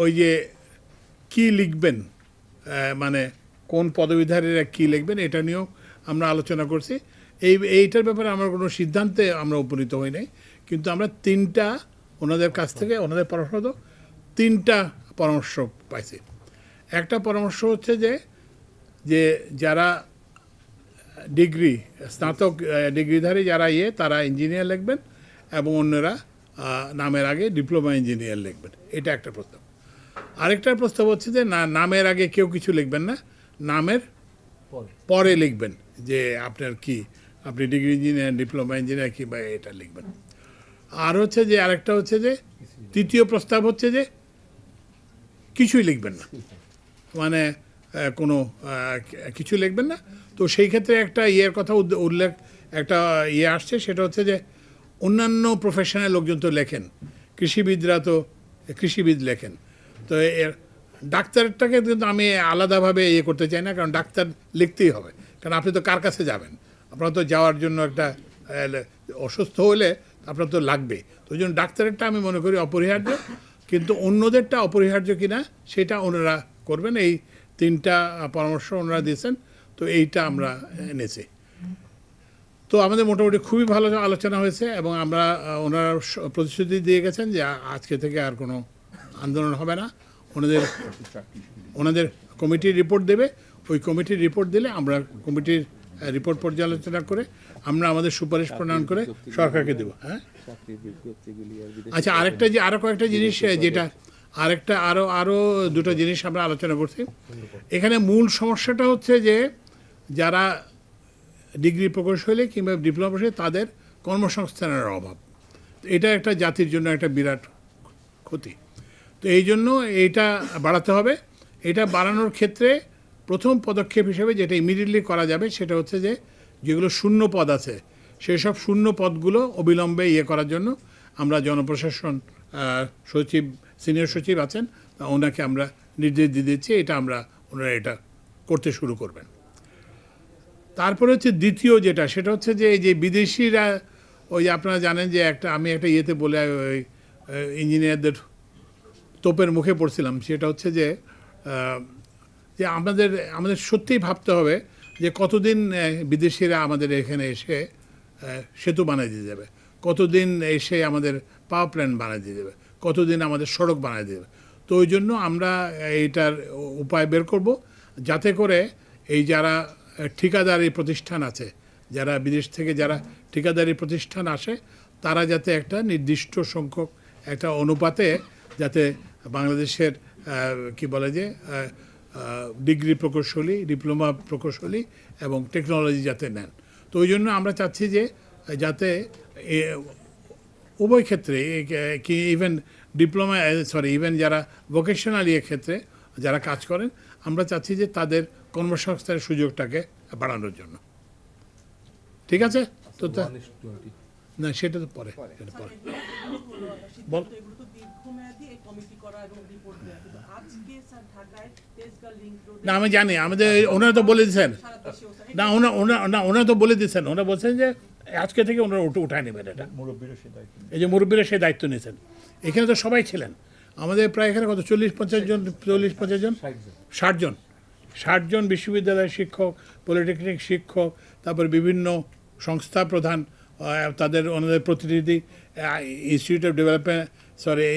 ওই যে কী লিখবেন, মানে কোন পদবীধারীরা কী লিখবেন এটা নিয়েও আমরা আলোচনা করছি। এইটার ব্যাপারে আমার কোনো সিদ্ধান্তে আমরা উপনীত হই নাই, কিন্তু আমরা তিনটা ওনাদের কাছ থেকে ওনাদের পরামর্শ তিনটা পরামর্শ পাইছি। একটা পরামর্শ হচ্ছে যে যারা ডিগ্রি স্নাতক ডিগ্রিধারী যারা তারা ইঞ্জিনিয়ার লিখবেন এবং অন্যরা নামের আগে ডিপ্লোমা ইঞ্জিনিয়ার লিখবেন, এটা একটা প্রস্তাব। আরেকটা প্রস্তাব হচ্ছে যে নামের আগে কেউ কিছু লিখবেন না, নামের পরে লিখবেন যে আপনার কি, আপনি ডিগ্রি ইঞ্জিনিয়ার, ডিপ্লোমা ইঞ্জিনিয়ার কি বা এটা লিখবেন। আর হচ্ছে যে আরেকটা হচ্ছে যে তৃতীয় প্রস্তাব হচ্ছে যে কিছুই লিখবেন না, মানে কোনো কিছু লিখবেন না। তো সেই ক্ষেত্রে একটা ইয়ের কথা উল্লেখ একটা আসছে, সেটা হচ্ছে যে অন্যান্য প্রফেশনের লোকজন তো লেখেন, কৃষিবিদরা তো কৃষিবিদ লেখেন, তো ডাক্তারটাকে কিন্তু আমি আলাদাভাবে করতে চাই না, কারণ ডাক্তার লিখতেই হবে, কারণ আপনি তো কার কাছে যাবেন, আপনার তো যাওয়ার জন্য একটা অসুস্থ হলে আপনার তো লাগবে, তো ওই জন্য ডাক্তারেরটা আমি মনে করি অপরিহার্য, কিন্তু অন্যদেরটা অপরিহার্য কিনা সেটা ওনারা করবেন। এই তিনটা পরামর্শ ওনারা দিয়েছেন, তো এইটা আমরা এনেছি। তো আমাদের মোটামুটি খুবই ভালো আলোচনা হয়েছে এবং আমরা ওনারা প্রতিশ্রুতি দিয়ে গেছেন যে আজকে থেকে আর কোনো আন্দোলন হবে না। ওনাদের কমিটির রিপোর্ট দেবে, ওই কমিটির রিপোর্ট দিলে আমরা কমিটির রিপোর্ট পর্যালোচনা করে আমরা আমাদের সুপারিশ প্রণয়ন করে সরকারকে দেবো। হ্যাঁ, আচ্ছা, আরও কয়েকটা জিনিস, যেটা আরও দুটো জিনিস আমরা আলোচনা করছি। এখানে মূল সমস্যাটা হচ্ছে যে যারা ডিগ্রি প্রকৌশলী কিংবা ডিপ্লোমা প্রকৌশলী তাদের কর্মসংস্থানের অভাব, এটা একটা জাতির জন্য একটা বিরাট ক্ষতি। তো এই জন্য এইটা বাড়াতে হবে। এটা বাড়ানোর ক্ষেত্রে প্রথম পদক্ষেপ হিসেবে যেটা ইমিডিয়েটলি করা যাবে সেটা হচ্ছে যে যেগুলো শূন্য পদ আছে সেই সব শূন্য পদগুলো অবিলম্বে করার জন্য আমরা জনপ্রশাসন সচিব, সিনিয়র সচিব আছেন, ওনাকে আমরা নির্দেশ দিয়ে দিচ্ছি, ওনারা এটা করতে শুরু করবেন। তারপরে হচ্ছে দ্বিতীয় যেটা, সেটা হচ্ছে যে এই যে বিদেশিরা, ওই যে আপনারা জানেন যে আমি একটা বলে ওই ইঞ্জিনিয়ারদের তোপের মুখে পড়ছিলাম, সেটা হচ্ছে যে আমাদের সত্যিই ভাবতে হবে যে কতদিন বিদেশিরা আমাদের এখানে এসে সেতু বানিয়ে দিয়ে যাবে, কতদিন এসে আমাদের পাওয়ার প্ল্যান্ট বানিয়ে দিয়ে যাবে, কতদিন আমাদের সড়ক বানিয়ে দেবে। তো ওই জন্য আমরা এইটার উপায় বের করব, যাতে করে এই যারা ঠিকাদারি প্রতিষ্ঠান আছে, যারা বিদেশ থেকে যারা ঠিকাদারি প্রতিষ্ঠান আসে, তারা যাতে একটা নির্দিষ্ট সংখ্যক একটা অনুপাতে যাতে বাংলাদেশের কি বলে যে ডিগ্রি প্রকৌশলী, ডিপ্লোমা প্রকৌশলী এবং টেকনোলজি যাতে নেন। তো ওই জন্য আমরা চাচ্ছি যে যাতে উভয় ক্ষেত্রে কি ইভেন ইভেন যারা ভোকেশনাল ক্ষেত্রে যারা কাজ করেন, আমরা চাচ্ছি যে তাদের কর্মসংস্থানের সুযোগটাকে বাড়ানোর জন্য। ঠিক আছে, তো না সেটা তো পরে বল। না আমি জানি, আমাদের ওনারা তো বলে দিচ্ছেন, ওনারা তো বলে দিচ্ছেন, ওনারা বলছেন যে আজকে থেকে ওনারা উঠায় নেবেন এটা। এই যে মুরব্বীরা সেই দায়িত্ব নিয়েছেন, এখানে তো সবাই ছিলেন আমাদের প্রায় এখানে কত 40-50 জন, 40-50 জন, 60 জন বিশ্ববিদ্যালয়ের শিক্ষক, পলিটেকনিক শিক্ষক, তারপর বিভিন্ন সংস্থা প্রধান, তাদের ওনাদের প্রতিনিধি, institute of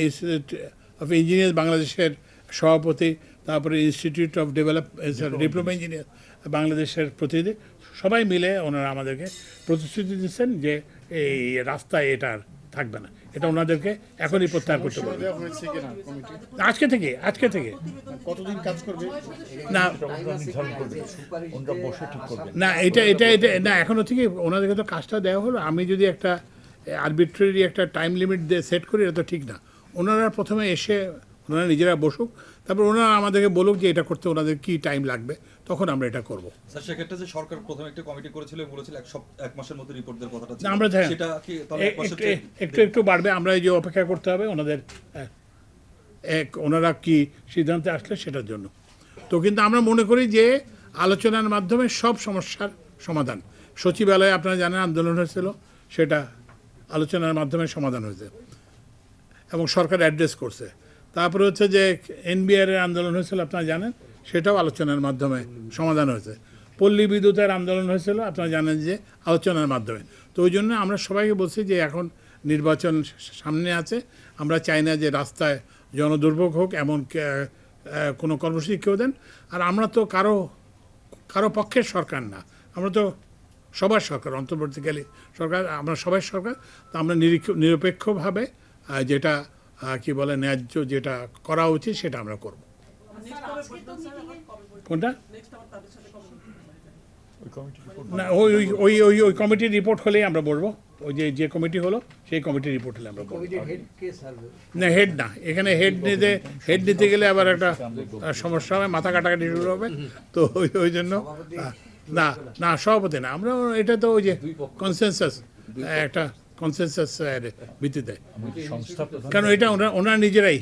institute of engineer বাংলাদেশের সভাপতি, তারপরে ইনস্টিটিউট অফ ডিপ্লোমা ইঞ্জিনিয়ার বাংলাদেশের প্রতিনিধি, সবাই মিলে ওনারা আমাদেরকে প্রতিশ্রুতি দিচ্ছেন যে এই রাস্তায় এটা থাকবে না, এটা ওনাদেরকে এখনই প্রত্যাহার করতে হবে। আজকে থেকে কতদিন কাজ করবে না না এটা না, এখনো থেকে ওনাদেরকে তো কাজটা দেওয়া হলো। আমি যদি একটা আরবিট্রারি একটা টাইম লিমিট দিয়ে সেট করি, এটা তো ঠিক না। ওনারা প্রথমে এসে ওনারা নিজেরা বসুক, তারপর ওনারা আমাদেরকে বলুক যে এটা করতে ওনাদের কি টাইম লাগবে, তখন আমরা এটা করব। স্যার, সেক্ষেত্রে যে সরকার প্রথমে একটা কমিটি করেছিল, বলেছিল এক মাসের মধ্যে রিপোর্ট দেওয়ার কথাটা ছিল, আমরা সেটা কি তাহলে একটু বাড়বে, আমরা এই যে অপেক্ষা করতে হবে ওনাদের ওনারা কি সিদ্ধান্তে আসলে সেটার জন্য। তো কিন্তু আমরা মনে করি যে আলোচনার মাধ্যমে সব সমস্যার সমাধান, সচিবালয়ে আপনারা জানেন আন্দোলন হয়েছিল, সেটা আলোচনার মাধ্যমে সমাধান হয়েছে এবং সরকার অ্যাড্রেস করছে। তারপরে হচ্ছে যে এনবিআর এর আন্দোলন হয়েছিল আপনারা জানেন, সেটাও আলোচনার মাধ্যমে সমাধান হয়েছে। পল্লী বিদ্যুতের আন্দোলন হয়েছিল আপনারা জানেন যে আলোচনার মাধ্যমে। তো ওই জন্য আমরা সবাইকে বলছি যে এখন নির্বাচন সামনে আছে, আমরা চাই না যে রাস্তায় জনদুর্ভোগ হোক এমন কোনো কর্মসূচি কেউ দেন। আর আমরা তো কারো পক্ষের সরকার না, আমরা তো সবার সরকার, অন্তর্বর্তীকালী সরকার, আমরা সবার সরকার। তো আমরা নিরপেক্ষভাবে যেটা কি বলে ন্যায্য যেটা করা উচিত সেটা আমরা করব। কোনটা না, ওই ওই ওই ওই কমিটির রিপোর্ট হলেই আমরা বলবো। ওই যে কমিটি হলো সেই কমিটির রিপোর্ট হলে আমরা বলবো। না, হেড না, এখানে হেড নিতে গেলে আবার একটা সমস্যা হবে, মাথা কাটাকাটি শুরু হবে। তো ওই জন্য না সভাপতি না, আমরা এটা তো ওই যে কনসেনসাস, একটা কনসেনসাস ভিত্তিতে, কারণ এটা ওনারা নিজেরাই